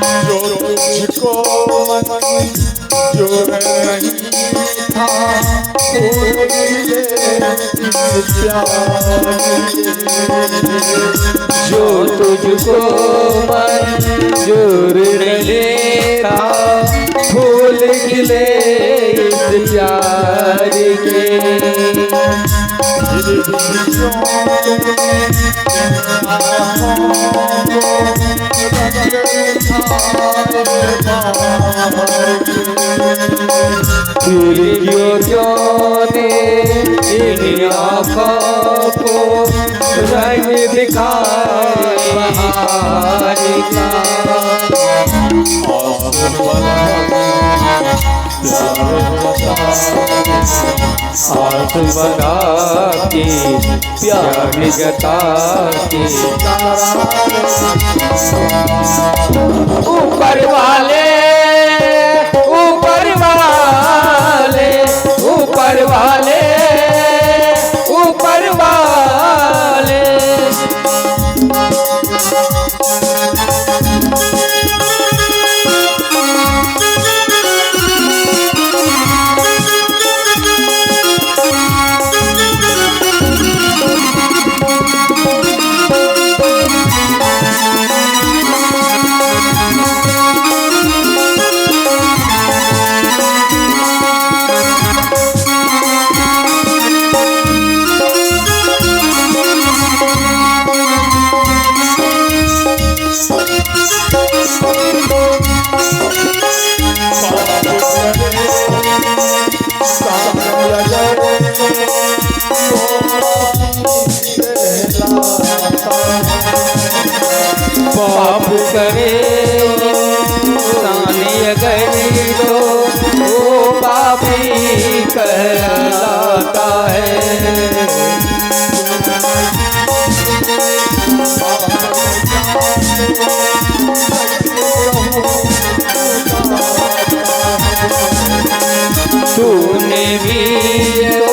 जो तुझको मंजूर नहीं था भूल गए इस प्यार जो तुझको मंजूर नहीं था भूल गए इस प्यार के फिर क्यों ने इन आँखों को रंग दिखाए बहार का साथ बता के प्यार जता के ऊपर वाले ऊपर वाले ऊपर वाले ऊपर वाले पाप करे इंसान अगर तो वो पापी कहलाता है। तूने भी तो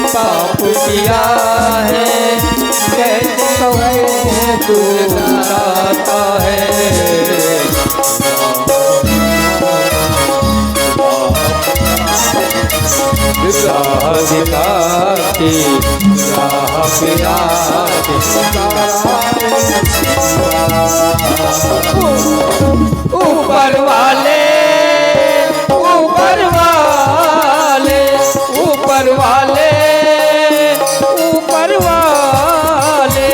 पाप किया है कैसे कहे तू आता है। ऊपर वाले ऊपर वाले ऊपर वाले ऊपर वाले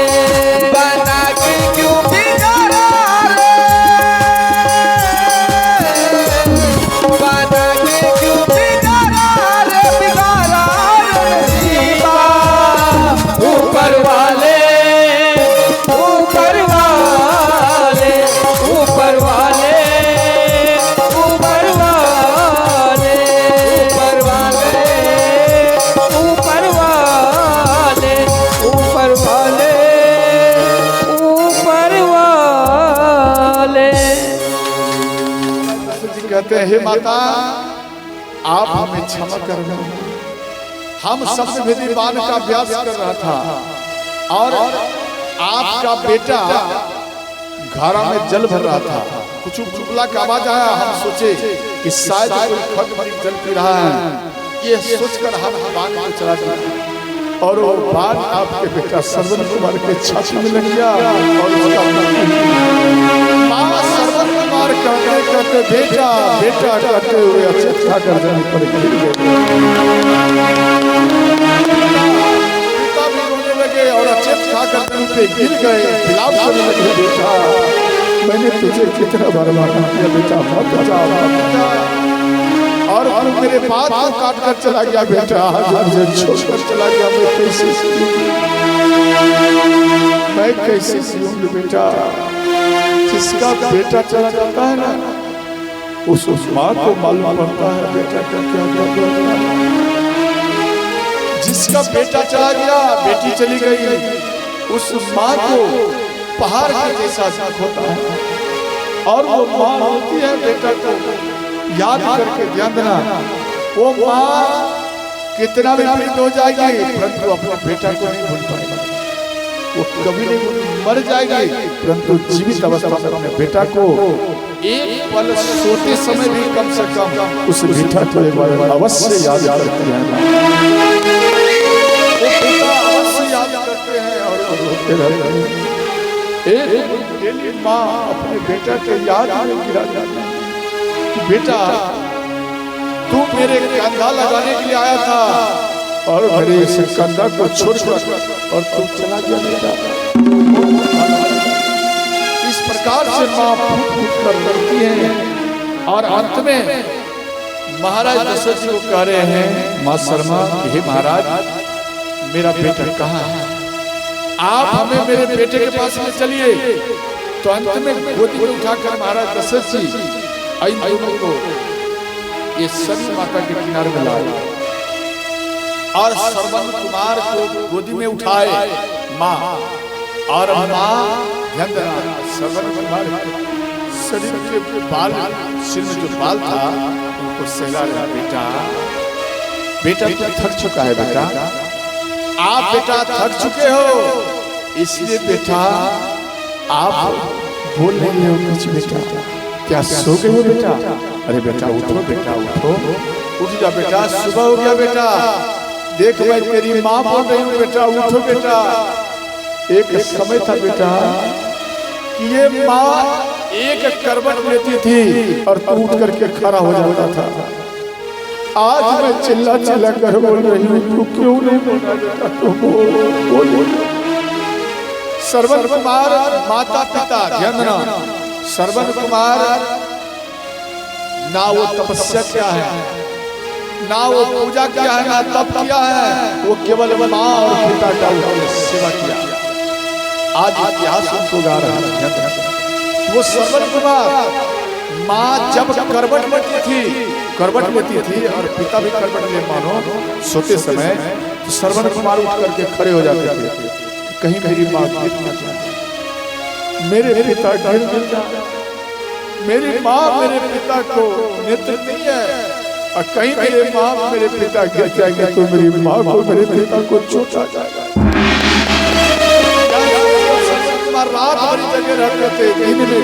बना के क्यों बिगाड़ा रे बना के क्यों बिगाड़ा रे बिगाड़ा रे जीवा। ऊपर वाले ऊपर वाले ऊपर वाले ऊपर वाले ऊपर वाले ऊपर वाले ऊपर वाले ऊपर वाले। कहते हैं हे माता आप हमें क्षमा करना, हम सप्तविधि पान का अभ्यास कर रहा था और आपका बेटा घड़ा में जल भर रहा था। कुछ चुपला का आवाज आया, हम सोचे कि शायद कोई खट में जल पी रहा है, ये सोचकर हम बाग में चला गया और वो बाग आपके बेटा श्रवण कुमार के छाती में लग गया और उसका मां श्रवण कुमार कहते कहते बेटा बेटा कहते हुए अचेत खाकर जमीन पर गिर गए। पिता भी रोने लगे और अचेत खाकर जमीन पे गिर गए, विलाप करने लगे बेटा मैंने तुझे कितना बार माना किया बेटा मत जा और तू मेरे बात को काट कर चला गया बेटा, आज मुझे छोड़कर चला गया, मैं कैसे जीऊंगा बेटा। जिसका बेटा चला जाता है ना उस माँ को मालूम पड़ता है बेटा का क्या क्या। जिसका बेटा चला गया बेटी चली गई उस माँ को पहाड़ के जैसा दुख होता है और वो माँ होती है बेटा को याद करके ध्यान देना, वो माँ कितना भी पीड़ित हो जाएगी परंतु अपने बेटा को नहीं भूल पाएगी। वो कभी नहीं मर जाएगी परंतु जीवित अवस्था में अपने बेटा को एक पल सोते समय भी कम से कम उस बेटा को एक बार अवश्य याद करती है। वो बेटा अवश्य याद करते हैं और रोते रहते हैं। एक डेली माँ अपने बेटा के याद में गिरा जाती है कि बेटा तू मेरे कंधा लगाने के लिए आया था और मेरे इस कंधा को छोड़कर और तू चला गया बेटा। इस प्रकार से माँ फूट कर करती है और अंत में महाराज दशरथ जी को कह रहे हैं माँ शर्मा, हे महाराज मेरा बेटा कहाँ है, आप हमें मेरे बेटे के पास ले चलिए। तो अंत में गोदी में उठाकर महाराज दशरथ जी इन दोनों को ये सभी माता के किनारे में लाए और श्रवण कुमार को गोदी में उठाए माँ और माँ ध्यान देना श्रवण कुमार शरीर के बाल, सिर में जो बाल था उनको सहला रहा, बेटा बेटा तो थक चुका है बेटा, आप बेटा थक चुके हो इसलिए बेटा आप बोल नहीं हो कुछ बेटा, क्या सो गए हो बेटा? अरे बेटा उठो बेटा उठो, उठ जा बेटा, सुबह हो गया बेटा, देख मैं तेरी माँ बोल रही हूँ बेटा, उठो बेटा। एक समय था बेटा कि ये माँ एक करवट लेती थी और तू उठ करके खड़ा हो जाता था। आज मैं चिल्ला चिल्ला कर बोल रही हूँ, तू क्यों नहीं बोला बेटा? तू बोल। श्रवण कुमार माता पिता ध्यान देना, श्रवण कुमार ना वो तपस्या किया है, ना वो पूजा किया है, ना तप किया है, वो केवल माँ और पिता का सेवा किया। आज इतिहास उनको गा रहा है। वो श्रवण कुमार माँ जब करवट लेती थी और पिता भी करवट ले मानो सोते समय, तो श्रवण कुमार उठ करके खड़े हो जाते थे, कहीं मेरी माँ गिर न जाए, मेरे पिता गिर न जाए, मेरी माँ मेरे पिता को नेत्र नहीं है और कहीं मेरे माँ मेरे पिता गिर जाएंगे तो मेरी माँ को मेरे पिता को चोट आ जाएगा। रात भरी जगह रहते थे, दिन में भी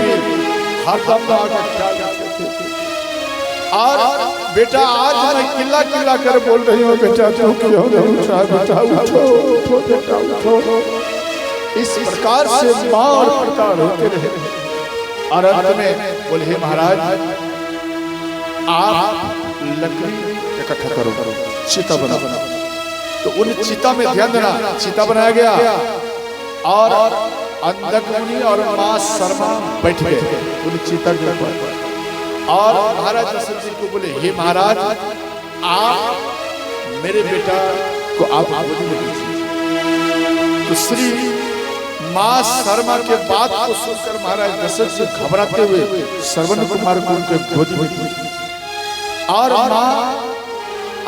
हर दम और बेटा आज मैं किल्ला किल्ला कर बोल रही हूँ बेटा तू क्यों नहीं उठा बेटा, उठो बेटा उठो। इस प्रकार से माँ और पिता रोते रहे और अंत में बोले हे महाराज आप लकड़ी इकट्ठा करो, चिता बनाओ। तो उन चिता में ध्यान देना, चिता बनाया गया और अंधक मुनि और माँ शर्मा बैठ गए उन चिता के ऊपर और महाराज दशरथ जी को बोले हे महाराज आप मेरे बेटा को आप गोदी में लीजिए। तो श्री माँ शर्मा के बात को सुनकर महाराज दशरथ जी घबराते हुए श्रवण कुमार को उनके गोदी में ली और माँ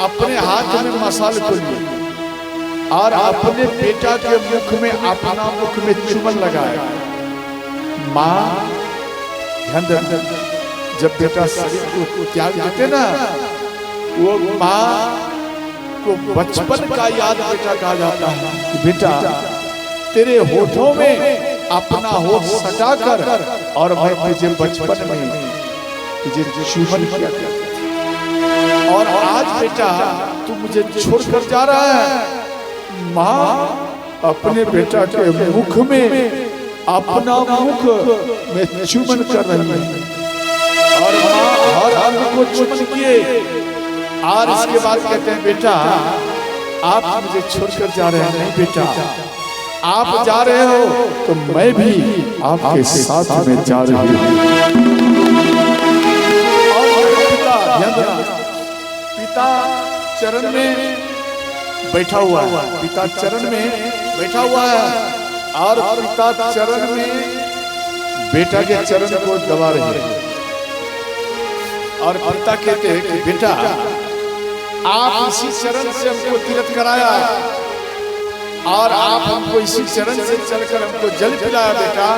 अपने हाथ में मसाल को लिए और अपने बेटा के मुख में अपना मुख में चुम्बन लगाया। माँ ध्यान देना, जब बेटा शरीर को त्याग देते ना, वो माँ को बचपन का याद बेटा कहा जाता है कि बेटा तेरे होठों में अपना होठ सटाकर और मैं तुझे बचपन में तुझे चुम्बन किया और आज बेटा तू मुझे छोड़कर जा रहा है। माँ अपने बेटा के मुख में अपना मुख में चुम्बन कर रही है और माँ हर अंग को चुम्बन किए और इसके बाद कहते हैं बेटा आप मुझे छोड़कर जा रहे हैं। नहीं बेटा आप जा रहे हो तो मैं भी आपके साथ में जा रही हूँ। और पिता चरण में बैठा हुआ है, पिता चरण में बैठा हुआ है और पिता चरण में बेटा के चरण को दबा रहे हैं और पिता कहते हैं कि बेटा आप इसी चरण से हमको तीर्थ कराया और आप हमको इसी चरण से चलकर हमको जल पिलाया बेटा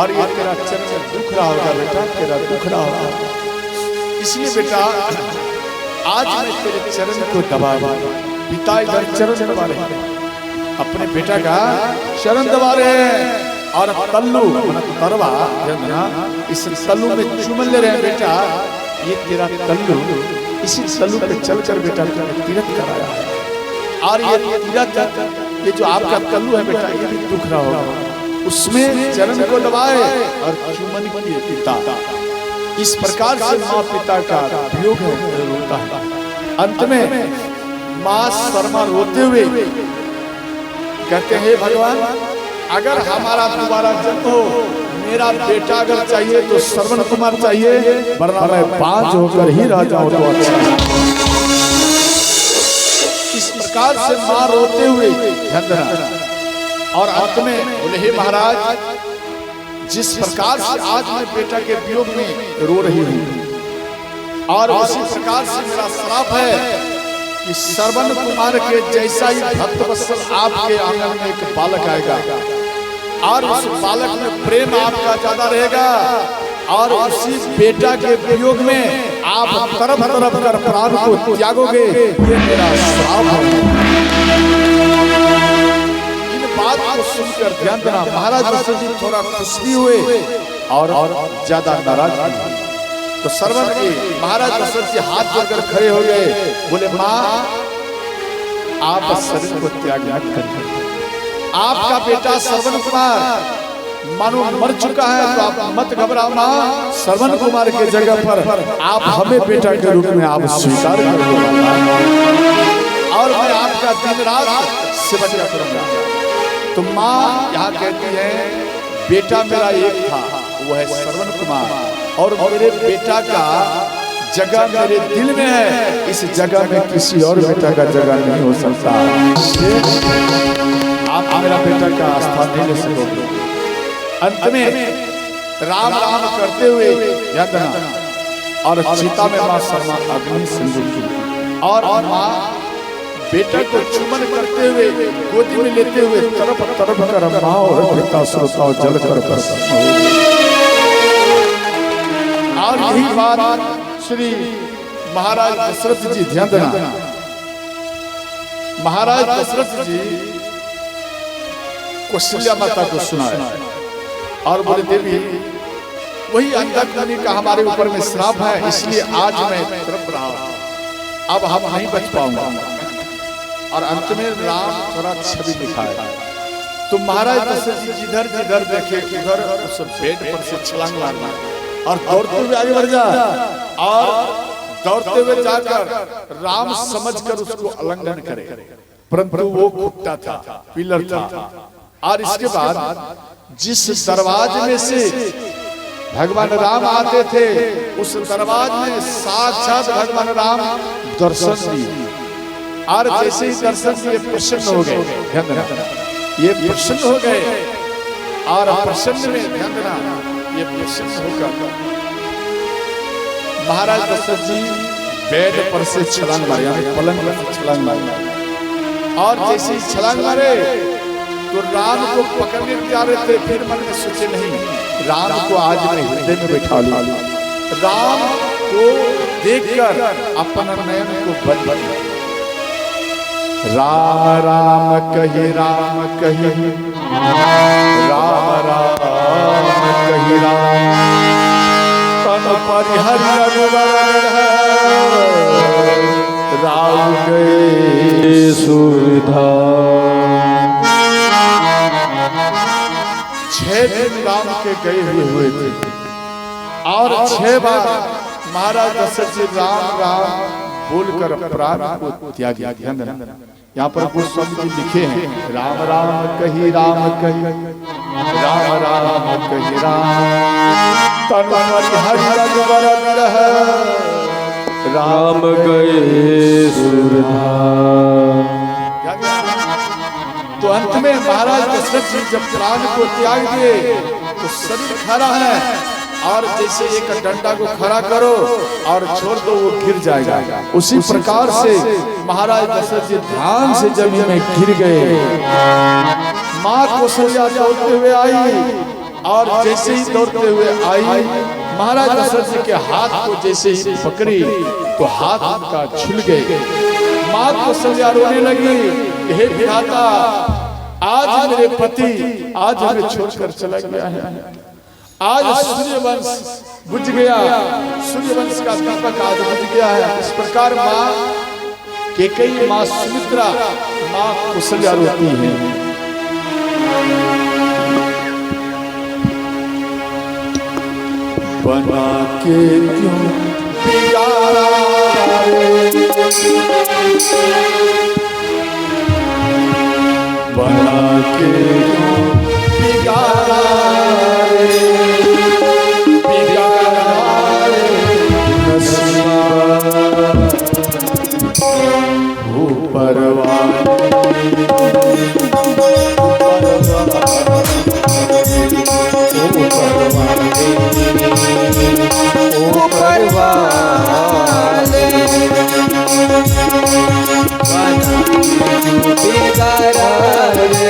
और ये तेरा चरण दुख रहा होगा बेटा, तेरा दुख रहा होगा। इसलिए बेटा आज मैं तेरे चरण को दबा पिता इधर चरण दबा रहे हैं, अपने बेटा का चरण दबा रहे हैं और तल्लू तरवा इस तल्लू में चुमन ले रहे हैं। बेटा ये तेरा तल्लू, इसी तल्लू पे चलकर बेटा तुमने तीरथ कराया है और ये तीरथ, ये जो आपका तल्लू है बेटा ये भी दुख रहा होगा, उसमें चरण को दबाए और चुमन किए पिता। इस प्रकार से माँ पिता का वियोग होता है। अंत में माँ शर्मा रोते हुए कहते हैं भगवान अगर हमारा दोबारा जन्म हो, मेरा बेटा अगर चाहिए तो श्रवण कुमार चाहिए, वरना मैं बांझ होकर ही रह जाऊं तो अच्छा है। इस प्रकार से मां रोते हुए ध्यान और अंत में बोले हे महाराज जिस प्रकार से आज मैं बेटा के वियोग में रो रही हूं और उसी प्रकार से मेरा श्राप है कि श्रवण कुमार के जैसा ही भक्त वत्सल आपके आंगन में एक बालक आएगा और उस बालक में प्रेम आपका ज्यादा रहेगा और उसी बेटा के वियोग में आप तरफ तरफ कर प्राण को त्यागोगे, ये मेरा श्राप है। इन बात को सुनकर ध्यान देना महाराज दशरथ जी थोड़ा खुश भी हुए और ज्यादा नाराज भी। तो श्रवण की महाराज दशरथ जी हाथ जोड़कर खड़े हो गए, बोले माँ आप शरीर को त्याग मत करिए, आपका बेटा श्रवण कुमार मानो मर चुका है तो आप मत घबराओ माँ, श्रवण कुमार के जगह पर आप हमें बेटा के रूप में आप स्वीकार करोगे और मैं आपका दिन रात सेवा करूंगा। तो माँ यहाँ कहती है बेटा मेरा एक था वो है श्रवण कुमार और मेरे बेटा का जगह मेरे दिल में है, इस जगह में किसी और बेटा का जगह नहीं हो सकता। आप मेरा बेटा का स्थान नहीं ले सकोगे। अंत में राम राम करते हुए और चिता में मां शर्मा अग्नि सिंदूर की और मां बेटा को चुम्बन करते हुए गोदी में लेते हुए तरफ तरफ कर मां और पिता श्रोता जल कर और यही बात श्री महाराज दशरथ जी ध्यान देना। महाराज दशरथ जी कौशल्या माता को सुनाया और बोले देवी वही अंधकमणि का हमारे ऊपर में श्राप है, इसलिए आज मैं तड़प रहा हूं, अब हम नहीं बच पाऊंगा। और अंत में राम थोड़ा छवि दिखाया तो महाराज दशरथ जी जिधर जिधर देखे उधर उस बेड पर से छलांग मारना और दौड़ते हुए आगे बढ़ जा और दौड़ते हुए जाकर राम समझकर उसको उल्लंघन करे, परंतु वो खुट्टा था, पिलर था। और इसके बाद जिस दरवाजे में से भगवान राम आते थे उस दरवाजे में साक्षात भगवान राम दर्शन दिए और जैसे ही दर्शन दिए प्रसन्न हो गए। ध्यान देना ये प्रसन्न हो गए और प्रसन्न में ध्यान देना ये प्रसन्न होकर महाराज दशरथ जी बेड पर से छलांग मारे, पलंग पर छलांग मारे और जैसे ही छलांग मारे तो राम को पकड़ने जा रहे थे, फिर मन में सोचे नहीं राम को आज मैं हृदय में बैठा लूं। राम को देखकर अपना नयन को बंद राम राम कही राम कही राम राम कही राम तन परिहरि रघुवर राम गए सुधा। 6 दिन राम के गए हुए थे और 6 बार महाराज दशरथ जी राम राम बोलकर प्राण को त्याग दिया। यहाँ पर गोस्वामी जी लिखे हैं राम राम कही राम राम कही राम तन परिहरि रघुवर राम गए सुरधाम। तो अंत में महाराज दशरथ जी जब प्राण को त्याग दिए तो शरीर खड़ा है और जैसे एक डंडा को खड़ा करो और छोड़ दो वो गिर जाएगा, उसी प्रकार से महाराज दशरथ जी ध्यान से जमीन में गिर गए। माँ कौशल्या दौड़ते हुए आई और जैसे ही दौड़ते हुए आई महाराज दशरथ जी के हाथ को जैसे ही पकड़ी तो हाथ उनका छूल गए। माँ कौशल्या रोने लगी, हे विधाता, आज मेरे पति आज हमें छोड़कर चला गया है, आज सूर्यवंश बुझ गया, सूर्यवंश का दीपक आज बुझ गया है। इस प्रकार माँ कैकेयी, माँ सुमित्रा, माँ कौशल्या रोती है। बना के क्यों बिगाड़ा रे, बना के क्यों बिगाड़ा रे, बिगाड़ा रे नसीबा ऊपर वाले बिगाड़ा रे,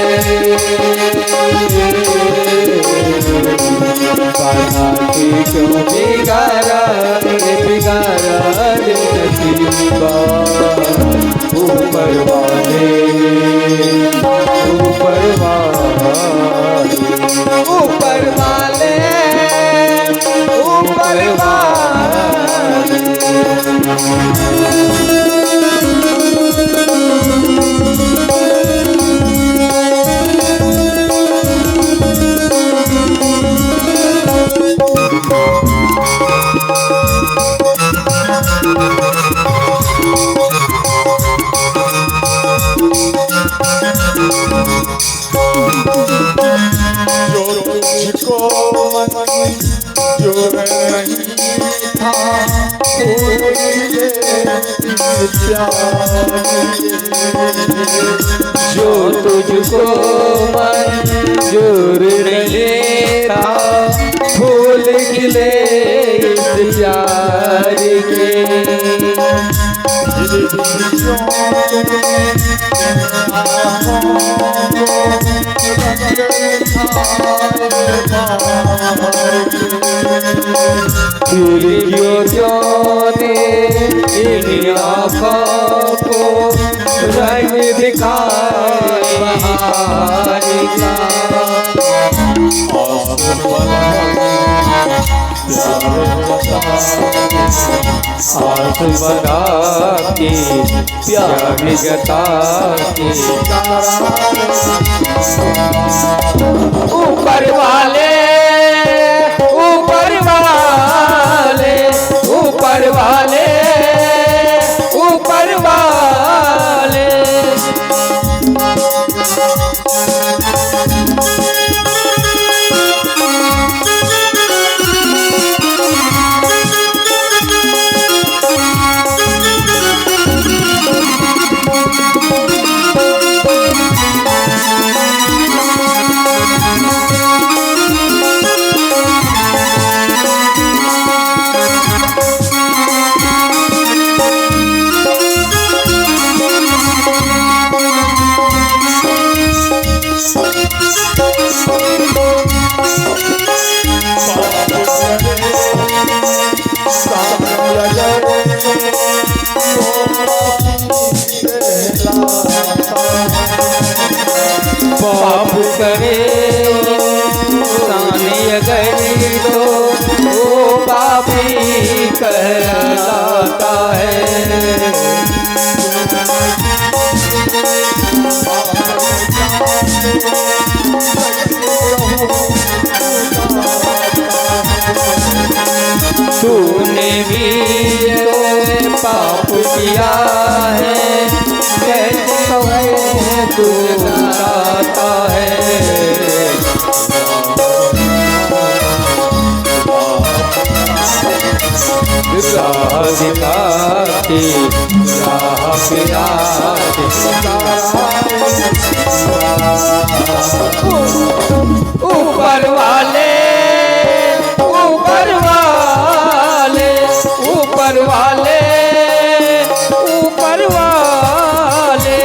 क्यों बिगाड़ा रे, बिगाड़ा रे नसीबा ऊपर वाले, ऊपर वाले, ऊपर वाले, ऊपर वाले। जो तुझको मंजूर नहीं था, जो तुझको मंजूर नहीं था, फूल खिले इस प्यार के। खिड़कियों ने इन आँखों को रंग दिखाए बहार का, आस बना के प्यार जता के। ऊपर वाले, ऊपर वाले, ऊपर वाले, ऊपर वाले। पाप करे इंसान अगर तो वो पापी कहलाता है। तूने भी तो पाप किया है, कैसे तू बताता है। ऊपर वाले, ऊपर वाले, ऊपर वाले, ऊपर वाले।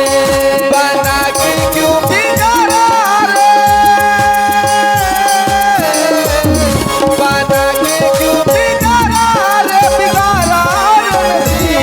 बना के क्यों बिगाड़ा रे, बना के क्यों बिगाड़ा रे, बिगाड़ा रे।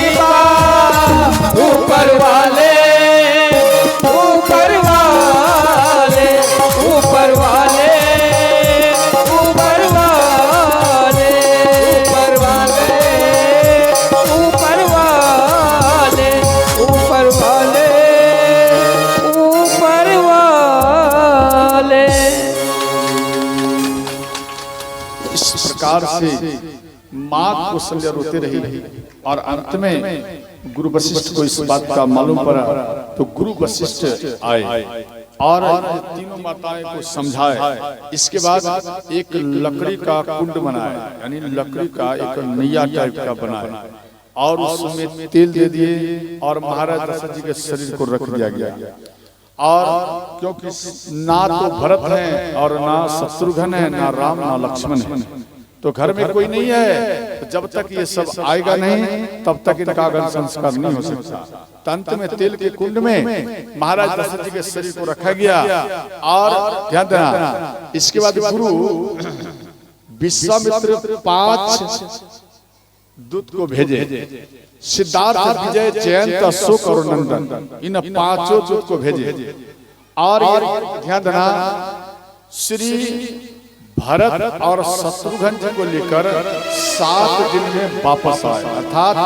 प्रकार से माँ कौशल्या रोते रही और अंत में गुरु वशिष्ठ को इस बात का मालूम पड़ा तो गुरु वशिष्ठ आए और तीनों माताएं को समझाए। इसके बाद एक लकड़ी का कुंड बनाया, यानी लकड़ी का एक नैया टाइप का बनाया और उसमें तेल दे दिए और महाराज दशरथ जी के शरीर को रख दिया गया। और क्योंकि ना तो भरत है और ना शत्रुघ्न है, ना राम ना लक्ष्मण है, तो घर में कोई नहीं है, तो जब तक ये सब आएगा नहीं तब तक इनका अग्नि संस्कार नहीं हो सकता। अंत में तेल के कुंड में महाराज दशरथ जी के शरीर को रखा गया। और ध्यान देना, इसके बाद गुरु विश्वामित्र 5 दूत को भेजे, सिद्धार्थ, विजय, जयंत, अशोक और नंदन, इन 5 दूत को भेजे। और ध्यान देना, श्री भरत और शत्रुघ्न जी को लेकर 7 दिन में वापस आए, अर्थात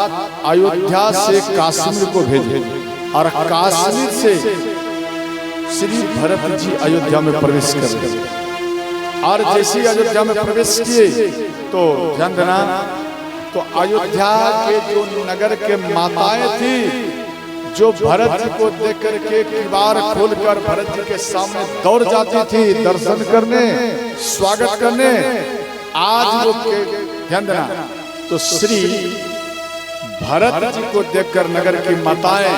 अयोध्या से काश्मीर को भेजे और काश्मीर से श्री भरत जी अयोध्या में प्रवेश कर गए। और जैसे अयोध्या में प्रवेश किए तो ध्यान देना, तो अयोध्या के जो नगर के माताएं थी, जो भरत जी को देख करके किवाड़ खोलकर भरत जी के सामने दौड़ जाती थी दर्शन करने, स्वागत करने, आज वो ध्यान देना, तो श्री भरत जी को देखकर नगर की माताएं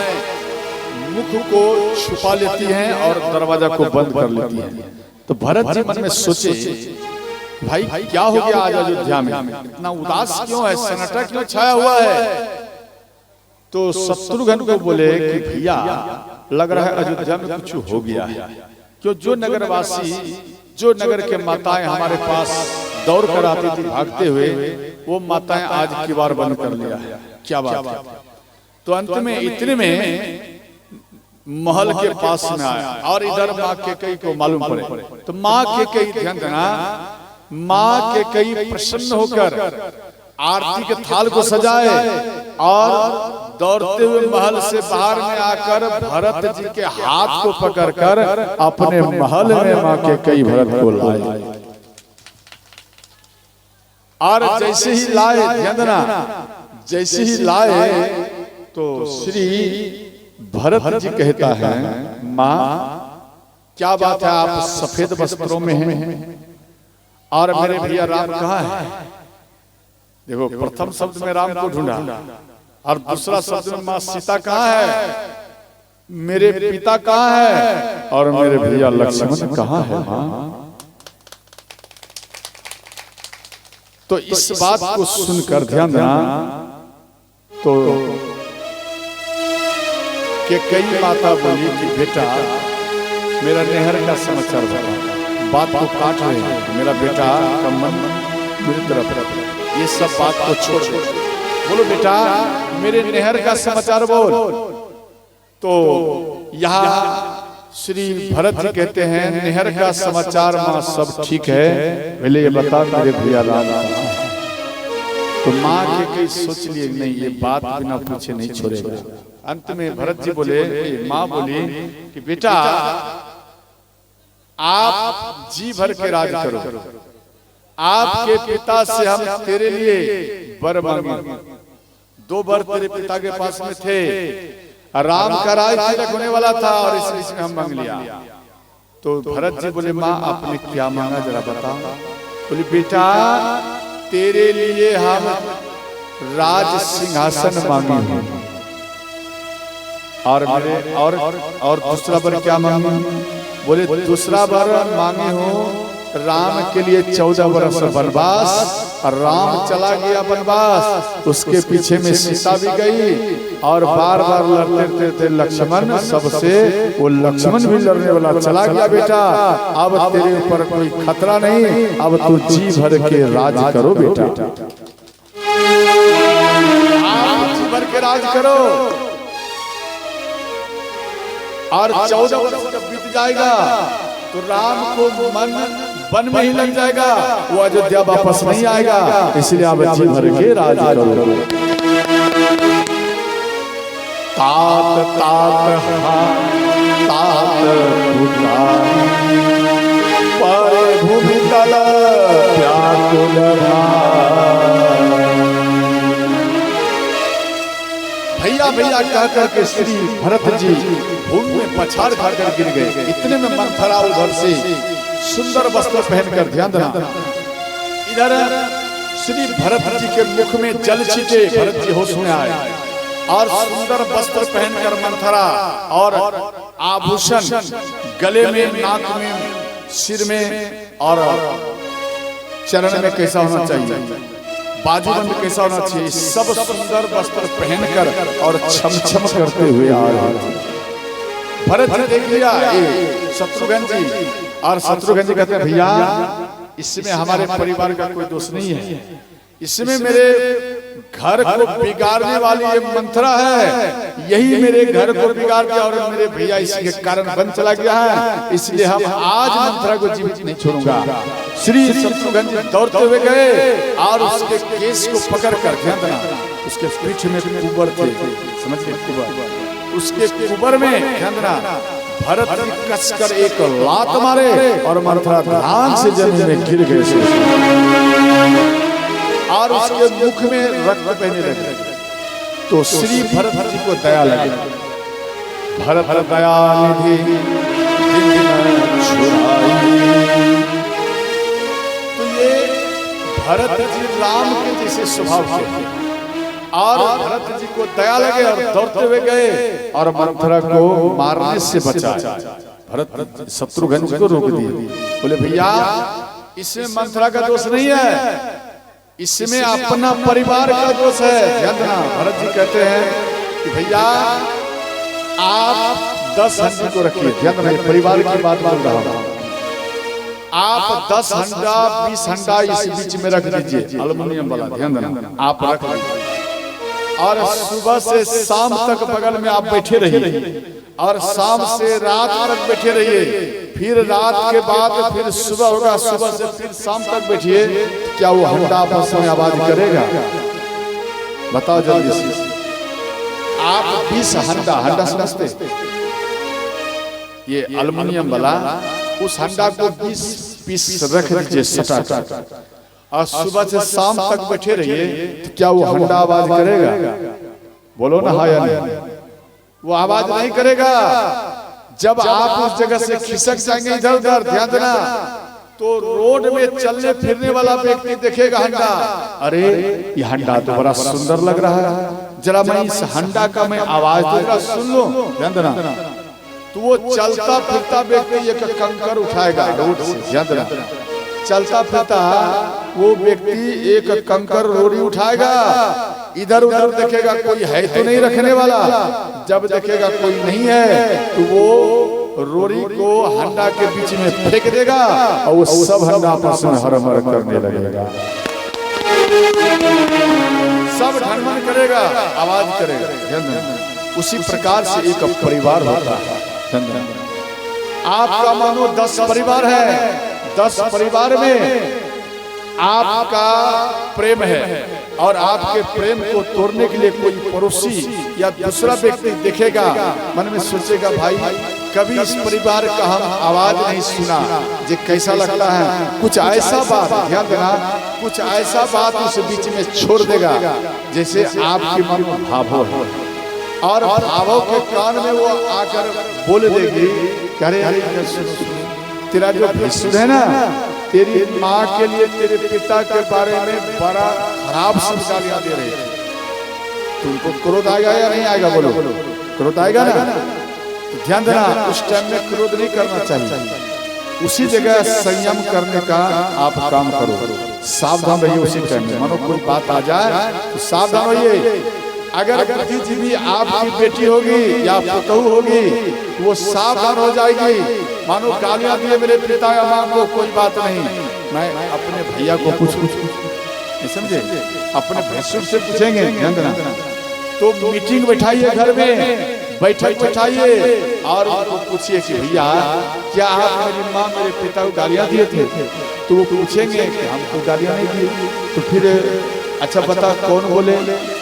मुख को छुपा लेती हैं और दरवाजा को बंद कर लेती हैं। तो भरत जी मन में सोचे, भाई क्या हो गया आज अयोध्या में, इतना उदास क्यों है, सन्नाटा क्यों छाया हुआ है। तो शत्रुघ्न को बोले कि भैया लग रहा है अयोध्या में कुछ हो गया है, क्यों जो नगरवासी, जो नगर के माताएं हमारे पास दौड़ कर आती थी भागते हुए, वो माताएं आज किवाड़ बंद कर लिया है, क्या बात है। तो अंत में इतने में महल के पास में आया और इधर माँ कैकेयी को मालूम पड़े, तो माँ कैकेयी, ध्यान देना, माँ कैकेयी प्रसन्न होकर आरती के थाल को सजाए और दौड़ते हुए महल से बाहर में आकर भरत जी के हाथ को पकड़कर अपने महल में माँ कैकेयी भरत को लाए। और जैसे ही लाए, ध्यान देना, जैसे ही लाए तो श्री भरत जी कहता है, माँ क्या बात है, आप सफेद वस्त्रों में हैं और मेरे भैया राम कहाँ है। देखो, प्रथम शब्द में राम को ढूंढा और दूसरा शब्द में माँ सीता कहाँ है, मेरे पिता कहाँ है और मेरे भैया लक्ष्मण कहाँ है माँ। तो इस बात को सुनकर ध्यान देना, तो कैकेयी माता बोली कि बेटा मेरा नहर का समाचार बता, बात को काट रहे हैं, मेरा बेटा का मन मेरी तरफ, ये सब बात को छोड़ बोलो बेटा मेरे नहर का समाचार बोल। तो यहाँ श्री भरत जी कहते हैं, नहर का समाचार माँ सब ठीक है, पहले ये बता मेरे भैया राम। तो माँ कैकेयी सोच लिए नहीं, ये बात बिना पूछे नहीं छोड़ेगा। अंत में भरत जी बोले, माँ बोली कि बेटा आप जी भर के राज करो, आपके पिता से हम तेरे लिए वर मांगे, 2 वर तेरे पिता के पास में थे, राम का राज तिलक होने वाला था और इसलिए हम मांग लिया। तो भरत जी बोले, माँ आपने क्या मांगा जरा बताओ। बोले बेटा तेरे लिए हम राज सिंहासन मांगे हैं और दूसरा वर क्या मांगे। बोले दूसरा वर मांगे हो राम के लिए 14 वर्ष वनवास, और राम चला गया वनवास, उसके पीछे में सीता भी गई और बार बार लड़ते थे लक्ष्मण सबसे, वो लक्ष्मण भी लड़ने वाला चला गया। बेटा अब तेरे ऊपर कोई खतरा नहीं, अब तू जी भर के राज करो बेटा, आप जी भर के राज करो। और 14 वर्ष जब बीत जाएगा तो राम को मन वन में ही लग जाएगा, वो अयोध्या वापस नहीं आएगा, इसलिए आप जी भर के राज करो। तात तात तात पर भूमि तल प्यार व्याकुल भैया भैया कह करके श्री भरत जी भूमि में पछाड़ खा कर गिर गए। इतने में मंथरा उधर से सुंदर वस्त्र पहनकर, ध्यान देना, इधर श्री भरत जी के मुख में जल छिटे, भरत जी होश में आए और सुंदर वस्त्र पहनकर मंथरा और आभूषण गले में, नाक में, सिर में और चरण में कैसा होना चाहिए, बाजूबंद कैसा होना चाहिए, सब सुंदर वस्त्र पहनकर और छम छम करते हुए आ रहे थे। भरत जी देख लिया शत्रुघ्न जी, और शत्रुघ्न जी कहते हैं भैया इसमें हमारे परिवार का कोई दोष नहीं है, इसमें मेरे घर को बिगाड़ने वाली ये मंथरा है, यही मेरे घर को बिगाड़ दिया और मेरे भैया इसी के कारण बन चला गया है, इसलिए हम आज मंथरा को जीवित नहीं छोड़ूंगा। श्री शत्रुघ्न जी दौड़ते हुए गए और उसके केस को पकड़ कर, ध्यान देना, उसके पीठ में कुबर थे, समझ गए कुबर, उसके कुबर में, ध्यान देना, भरत जी कसकर एक लात मारे और मंथरा ध्यान से जमीन में गिर गए और उसके मुख में रक्त बहने लगे। तो श्री भरत जी को दया लगे, भरत दया निधि तो ये भरत जी राम के जैसे स्वभाव के और भरत जी को दया लगे और दौड़ते हुए गए और मंथरा को मारने से बचाया। भरत शत्रुघ्न जी को रोक दिए, बोले भैया इसमें मंथरा का दोष नहीं है, इसमें अपना परिवार का दोष है। ध्यान देना, भरत जी कहते हैं कि भैया आप 10 हंडी को रखिए, ध्यान देना परिवार की बात बोल रहा हूं, आप 10 हंडा 20 हंडा इस बीच में रख दीजिए, एल्युमिनियम वाला, ध्यान देना आप रख लीजिए और सुबह से शाम तक बगल में आप बैठे रहिए और शाम से रात तक बैठे रहिए, फिर रात के बाद फिर सुबह होगा, सुबह से फिर शाम तक बैठिए, क्या वो हंडा आपस में आवाज करेगा? बताओ जल्दी से। आप 20 हंडा समझते, ये एल्युमिनियम वाला, उस हंडा को 20 पीस रख दीजिए सटा और सुबह से शाम तक बैठे रहिए, तो क्या वो हंडा आवाज करेगा? बोलो ना हाँ या नहीं? वो आवाज नहीं करेगा। जब आप उस जगह से खिसक जाएंगे इधर उधर, ध्यान देना, तो रोड में चलने फिरने वाला व्यक्ति देखेगा हंडा, अरे ये हंडा तो बड़ा सुंदर लग रहा है, जरा मैं इस हंडा का मैं आवाज दूंगा, सुन लो, ध्यान देना। तो वो चलता फिरता व्यक्ति एक कंकर उठाएगा रोड से, ध्यान देना, चलता फिरता वो व्यक्ति एक कंकर रोड़ी उठाएगा, इधर उधर देखेगा कोई है तो नहीं रखने वाला, जब देखेगा कोई नहीं है तो वो रोड़ी को हंडा के बीच में फेंक देगा और वो सब हंडा आपस में हरमर करने लगेगा, सब ढनमन करेगा, आवाज करेगा। उसी प्रकार से एक परिवार होता है। आपका मानो 10 परिवार है, 10 परिवार में आपका प्रेम है और आपके प्रेम को तोड़ने के लिए कोई पड़ोसी या दूसरा व्यक्ति देखेगा, मन में सोचेगा भाई कभी इस परिवार का हम आवाज नहीं सुना, ये कैसा लगता है, कुछ ऐसा बात, ध्यान देना, कुछ ऐसा बात उस बीच में छोड़ देगा जैसे आपके मन में भावो है और भावों के कान में वो आकर बोल देगी, अरे तेरा जो भैंसुर है ना, तेरी माँ के लिए तेरे पिता के बारे में बड़ा खराब शब्द गालियां दे रहे हैं, तुमको क्रोध आएगा या नहीं आएगा? बोलो, क्रोध आएगा ना? तो ध्यान देना, उस टाइम में क्रोध नहीं करना चाहिए, उसी जगह संयम करने का आप काम करो, सावधान रहिए उसी टाइम में। मानो कोई बात आ जाए तो सावधान रहिए। अगर बुद्धिजीवी आपकी बेटी होगी या पुतहू होगी, वो सावधान हो जाएगी, मानो गालियां दिए मेरे पिता या माँ को, कोई बात नहीं, मैं अपने भैया को कुछ समझे, अपने भैंसुर से पूछेंगे, ध्यान देना। तो मीटिंग बैठाइए, घर में बैठक बैठाइए और उनको पूछिए कि भैया क्या आप मेरी माँ मेरे पिता को गालियां दिए थे? तो वो पूछेंगे कि हमको गालियां नहीं दी। तो फिर अच्छा बता कौन बोले?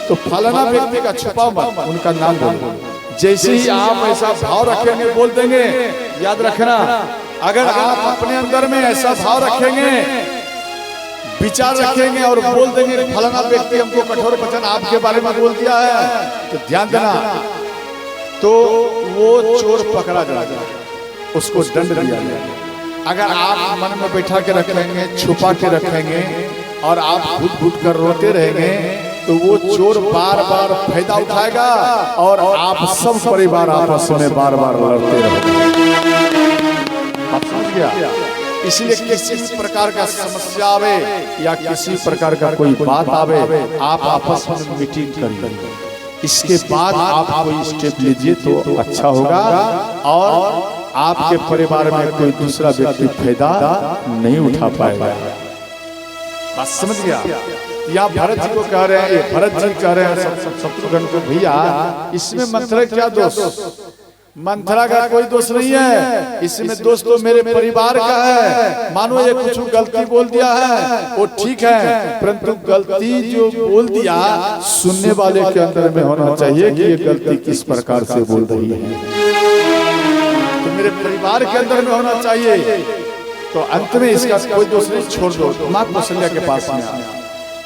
तो फलाना व्यक्ति का छुपाओ मत, उनका नाम बोलो। जैसे ही आप ऐसा भाव रखेंगे बोल देंगे। याद रखना, अगर आप अपने अंदर में ऐसा भाव रखेंगे विचार रखेंगे और बोल देंगे फलाना व्यक्ति हमको कठोर वचन आपके बारे में बोल दिया है, तो ध्यान देना, तो वो चोर पकड़ा जाएगा, उसको दंड दिया जाएगा। अगर आप मन में बैठा के रखेंगे, छुपा के रखेंगे और आप घुट घुट कर रोते रहेंगे, तो वो चोर बार बार फायदा उठाएगा और आप सब परिवार आपस में बार बार लड़ते रहोगे। आप समझ गया? इसलिए किसी प्रकार का समस्या आवे या किसी प्रकार का कोई बात आवे, आप आपस में मीटिंग करिए, इसके बाद आप कोई स्टेप लीजिए तो अच्छा होगा और आपके परिवार में कोई दूसरा व्यक्ति फायदा नहीं उठा पाएगा। बात समझ गया? या भरत जी को कह रहे हैं, भरत जी कह रहे हैं शत्रुघ्न को, भैया इसमें मंथरा क्या दोष? मंथरा का कोई दोष नहीं है, इसमें दोष तो मेरे परिवार का है। मानो ये कुछ गलती बोल दिया है वो ठीक है, परंतु गलती जो बोल दिया सुनने वाले के अंदर में होना चाहिए कि ये गलती किस प्रकार से बोल रही है, तो मेरे परिवार के अंदर में होना चाहिए। तो अंत में इसका कोई दोष नहीं, छोड़ दो। माँ कौशल्या के पास में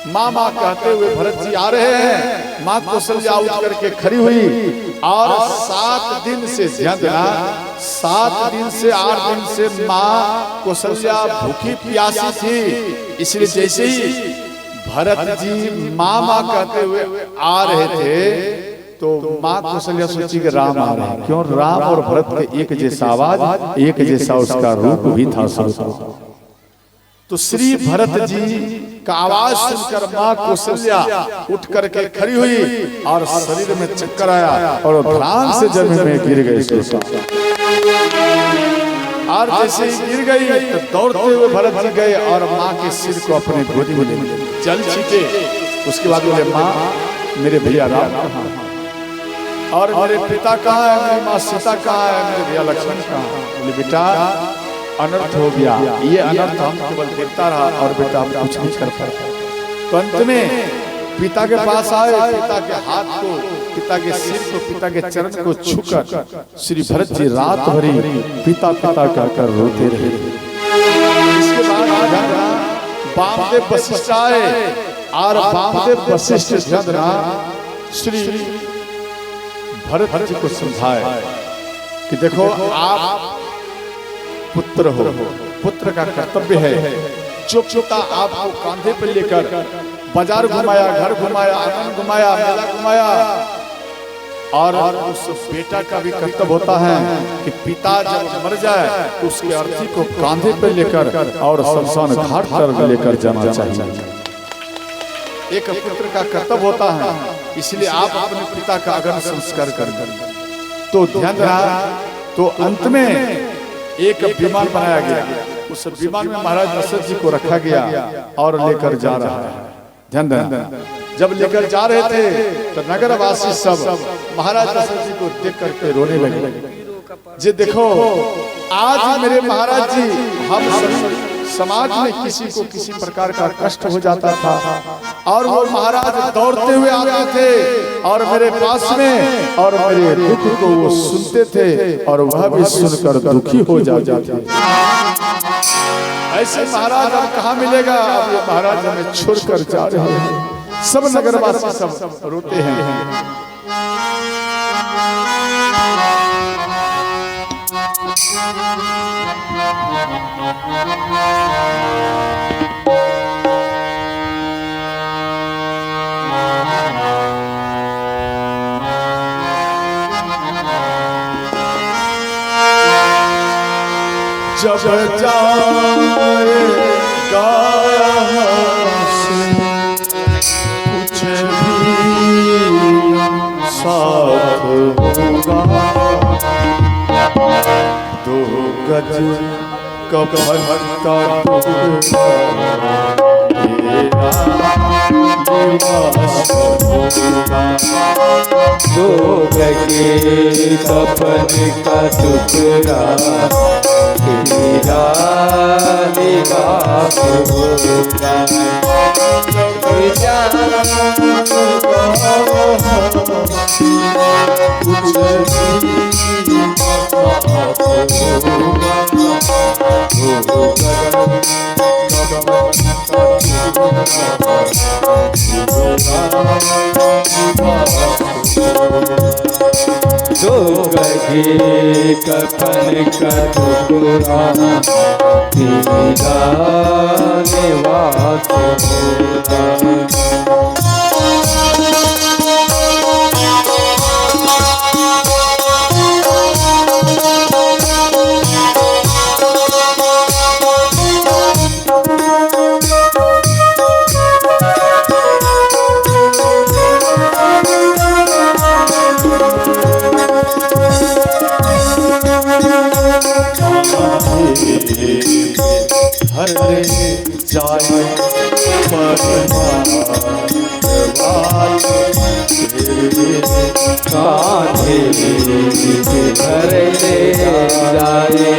माँ माँ कहते हुए भरत जी आ रहे हैं। माँ कौशल्या उठ करके खड़ी हुई और 7 दिन से, ध्यान देना, 7 दिन से 8 दिन से माँ कौशल्या भूखी प्यासी थी। इसलिए जैसे ही भरत जी माँ माँ कहते हुए आ रहे थे तो माँ कौशल्या सोची कि राम आ रहे हैं। क्यों? राम और भरत के एक जैसा आवाज, एक जैसा उसका रूप भी था। तो श्री भरत जी का आवाज सुनकर माँ कौशल्या उठ करके खड़ी हुई और शरीर में चक्कर आया और धड़ाम से जमीन में गिर गए। और जैसे ही गिर गई तो दौड़ते हुए भरत जी गए और माँ के सिर को अपने गोदी में जल छीटे। उसके बाद बोले, माँ मेरे भैया राम कहाँ है? और मेरे पिता कहाँ है? मेरी माँ सीता कहाँ है? मेरे भैया लक्ष्मण कहाँ है? बोले, बेटा अनर्थ हो गया, ये अनर्थ हम केवल देखता रहा और बेटा हम कुछ नहीं कर पाए। तो अंत में पिता के पास आए, पिता के हाथ को, पिता के सिर को, पिता के चरण को छूकर श्री भरत जी रात भरी पिता पिता कहकर रोते रहे। इसके बाद वामदेव वशिष्ठ आए और वामदेव वशिष्ठ श्री भरत जी को समझाए कि देखो आप पुत्र हो, पुत्र का कर्तव्य है, जो पिता आपको कांधे पर लेकर बाजार घुमाया, घर घुमाया, आंगन घुमाया, मेला घुमाया, और उस बेटा का भी कर्तव्य होता है कि पिता जब मर जाए तो उसके अर्थी को कांधे पर लेकर और शमशान घाट पर लेकर जाना चाहिए। एक पुत्र का कर्तव्य होता है, इसलिए आप अपने पिता का अगर संस्कार कर। तो ध्यान रहा, तो अंत में एक विमान बनाया गया, उस विमान में महाराज दशरथ जी को रखा गया और लेकर जा रहा है। ध्यान देना, जब लेकर जा रहे थे तो नगरवासी सब महाराज दशरथ जी को देख करके रोने लगे। जी देखो, आज मेरे महाराज जी, हम समाज में किसी को किसी प्रकार का कष्ट हो जाता था और वो महाराज दौड़ते हुए आते थे और मेरे पास में और मेरे दुख को वो सुनते थे और वह भी सुनकर दुखी हो जाते थे। ऐसे महाराज अब कहाँ मिलेगा? अब ये महाराज हमें छोड़कर जा रहे हैं। सब नगरवासी सब रोते हैं। जब जाए गाया कुछ भी साथ होगा, 2 गज कफन का दो गजे कफन का टुकड़ा तेरा निवास होगा। कुछ लगे कफन का टुकड़ा तेरा निवास होगा। हर जाए कांधे घर ले जाए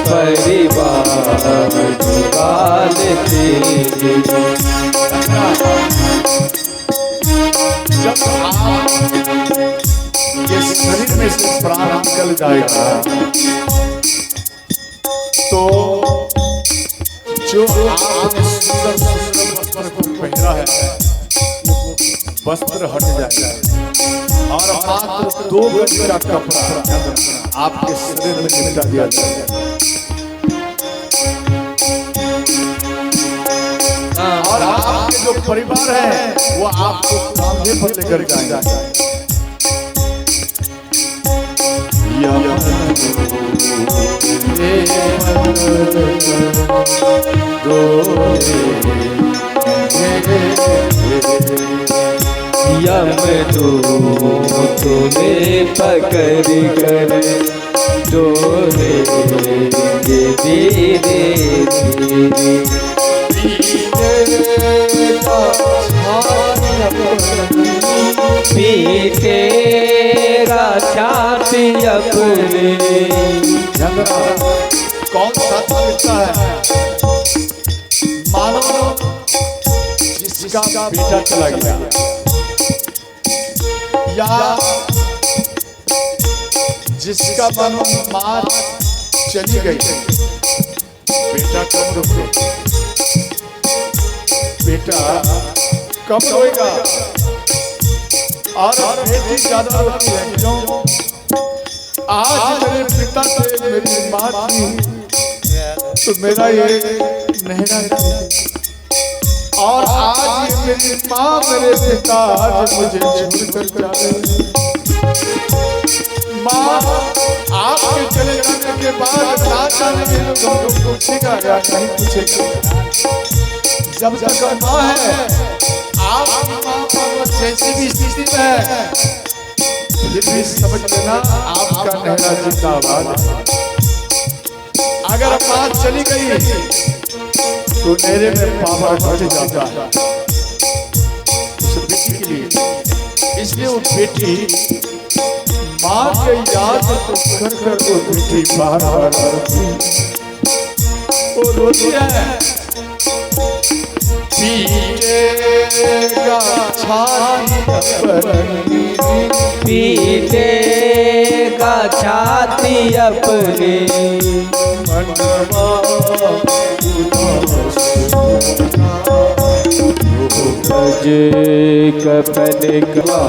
परिवार काल तेरे। जब ये शरीर में से प्राण निकल जाएगा तो जो आपने सुंदर सुंदर वस्त्र को पहना है वस्त्र हट जाएगा और मात्र 2 गज का कपड़ा आपके शरीर में निपटा दिया जाएगा और आपके जो परिवार है वो आपको कांधे पर लेकर जाएगा। तुम्हें पकड़ कर डोले धीरे धीरे पीटेगा छाती अपने। कौन सा लगता है मानो जिसका बेटा चला गया या जिसका मानो माँ चली गई बेटा कब रुके बेटा कब रोएगा और बेटी ज्यादा रोती है क्यों? आज मेरे पिता से मेरी माँ थी तो मेरा ये नहरा थी और आज मेरी माँ मेरे पिता आज मुझे छोड़कर जा रहे। माँ आपके चले जाने के बाद ना जाने लोग पूछेगा या नहीं पूछेगा। जब तक माँ है आप माँ जैसी भी स्थिति में है फिर भी समझ लेना आपका नहरा जिंदाबाद है। अगर माँ चली गई तो मेरे में पावर घट जाता है उस बेटी के लिए। इसलिए वो बेटी माँ के याद तो कर कर वो बेटी बार बार वो रोती है। पीटेगा छाती अपनी पीटेगा छाती अपनी मनवा गज कफन का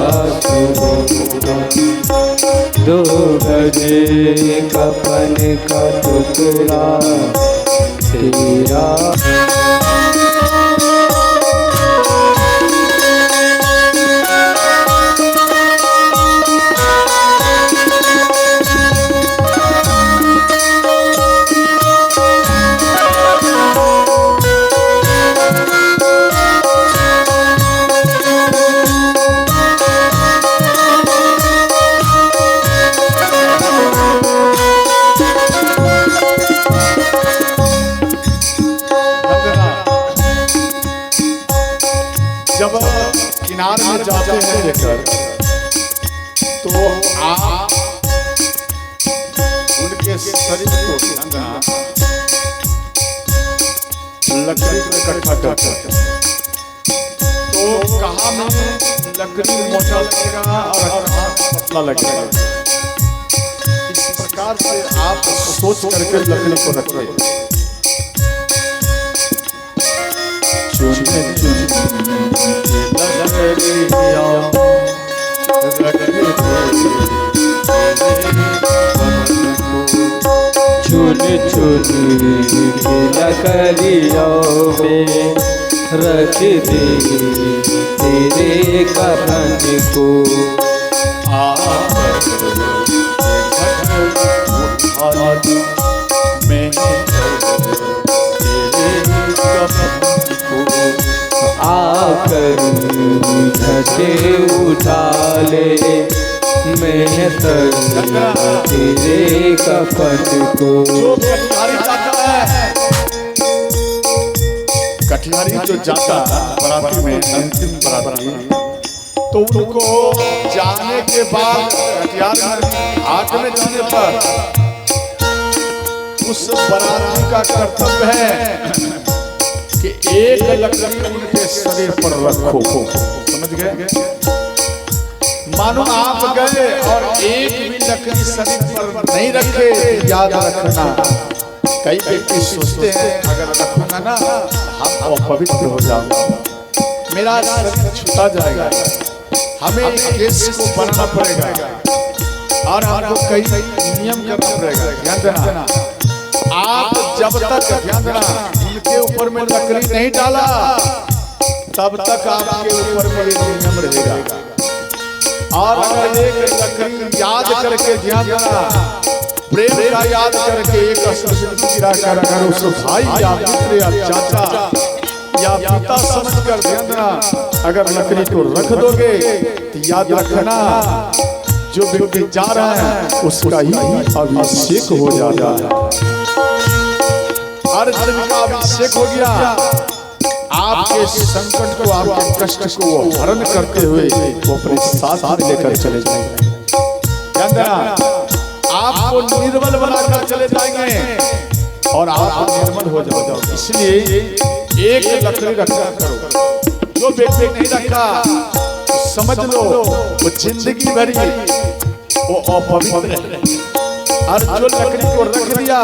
2 गज कफन का टुकड़ा तेरा। जब किनारे में जाते हैं लेकर तो आप उनके शरीर को लकड़ी को इकट्ठा करते हैं तो कहाँ में लकड़ी मोटा लगेगा और कहाँ पतला लगेगा। इस प्रकार से आप सोच करके लकड़ी को रखते हैं। चुन चुन के लकड़ियों में रख दे तेरे कफन को। आकर घटे उठा ले मैं तेरे कफन को। कटिहारी जो जाता बराती में अंतिम बराती, तो उनको जाने के बाद कटिहार में हाथ में जाने पर उस बराती का कर्तव्य है कि एक लकड़ी उनके शरीर पर रखो। समझ गए? मानो आप गए और एक भी लकड़ी शरीर पर नहीं रखे, याद रखना। कई व्यक्ति सोचते हैं अगर रखूंगा ना हम अपवित्र हो जाऊंगा, मेरा शरीर छूटा जाएगा, हमें केस को बनना पड़ेगा और हमको कई नियम करना पड़ेगा। ध्यान देना, आप जब तक ध्यान देना उनके ऊपर में लकड़ी नहीं डाला तब तक आपके ऊपर में नियम रहेगा। और अगर एक लकड़ी याद करके ध्यान देना, प्रेम का याद करके एक गिरा कर अगर उस भाई या मित्र या चाचा या पिता समझकर ध्यान देना अगर लकड़ी को रख दोगे तो याद रखना जो व्यक्ति जा रहा है उसका ही अभिषेक हो जाता है। हर जन्म का अभिषेक हो गया, आपके संकट को आपके कष्ट को हरण करते हुए वो अपने साथ लेकर चले जाएंगे। ध्यान देना, आपको निर्मल बनाकर चले जाएंगे और आप निर्मल हो जाओगे। इसलिए एक लकड़ी रखा करो। जो व्यक्ति नहीं रखा समझ लो वो जिंदगी भरी वो अपवित्र है। और जो लकड़ी को रख दिया,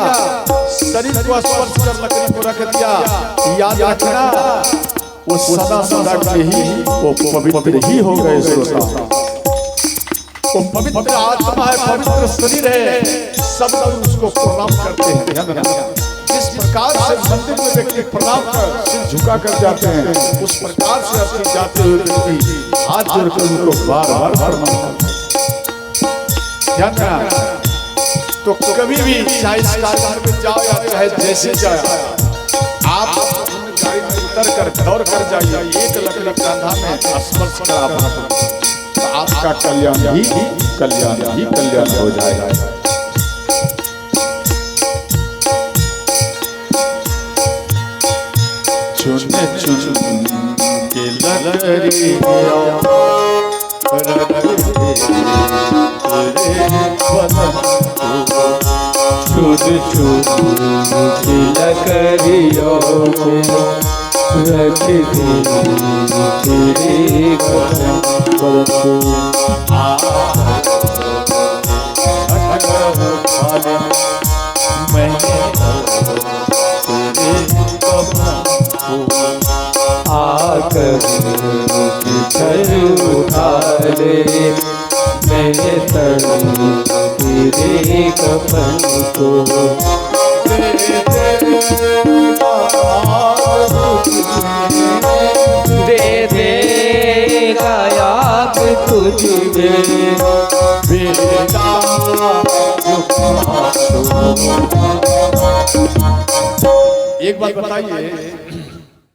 शरीर को स्पर्श कर लकड़ी को रख दिया, याद रखना वो सदा सदा के ही वो पवित्र ही हो गए। वो पवित्र आत्मा है, पवित्र शरीर है, सब लोग उसको प्रणाम करते हैं। ध्यान रखना, जिस प्रकार से मंदिर में व्यक्ति प्रणाम कर सिर झुका कर जाते हैं, उस प्रकार से अपने जाते हुए व्यक्ति हाथ जोड़कर उनको बार बार प्रणाम करते हैं। ध्यान रखना, तो कभी भी चाहे इस कार्यक्रम में जाओ या चाहे जैसे जाओ, आप गाड़ी में उतर कर दौड़ कर जाइए, एक लकड़ी कंधा में स्पर्श कर आप तो आपका कल्याण ही कल्याण हो जाएगा। चुन चुन के लकड़ी चुन चुन की लकड़ियों में रख दे तेरे कफन को। आकर उठा ले मैं तेरे कफन को। दे देगा याद तुझे बेटा। एक बात बताइए,